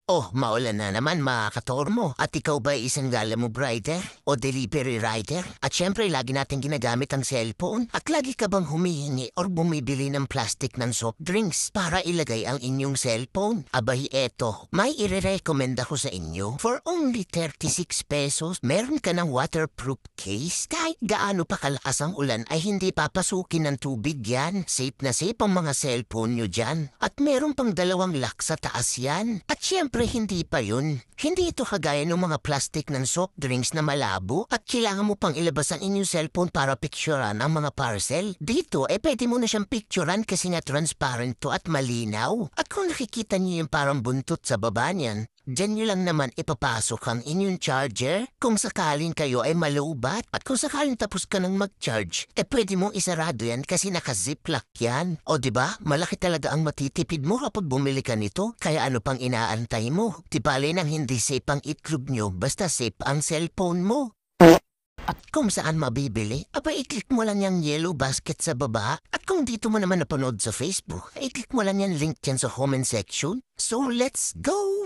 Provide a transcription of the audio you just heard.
Oh, maulan na naman mga katormo. At ikaw ba isang Galamove rider o delivery rider? At syempre, lagi natin ginagamit ang cellphone. At lagi ka bang humihingi or bumibili ng plastic ng soft drinks para ilagay ang inyong cellphone? Abay eto, may ire-recommend ako sa inyo. For only 36 pesos, meron ka ng waterproof case. Kahit gaano pa kalakas ang ulan ay hindi papasukin ng tubig yan. Safe na safe ang mga cellphone nyo dyan. At meron pang 2 lock sa taas yan. At syempre, hindi pa yun. Hindi ito kagaya ng mga plastic ng soft drinks na malabo at kailangan mo pang ilabas ang inyong cellphone para picturean ang mga parcel. Dito, pwede mo na siyang picturean kasi nga transparent to at malinaw. At kung nakikita niyo yung parang buntot sa baba niyan, diyan nyo lang naman ipapasok ang inyong charger kung sakaling kayo ay malubat. At kung sakaling tapos ka nang mag-charge, pwede mong isarado yan kasi naka-ziplock yan. O diba, malaki talaga ang matitipid mo kapag bumili ka nito. Kaya ano pang inaantay mo? Di bale nang hindi safe ang itlog nyo, basta safe ang cellphone mo. At kung saan mabibili, i-click mo lang yung yellow basket sa baba. At kung dito mo naman napanood sa Facebook, i-click mo lang yung link dyan sa comment section. So let's go!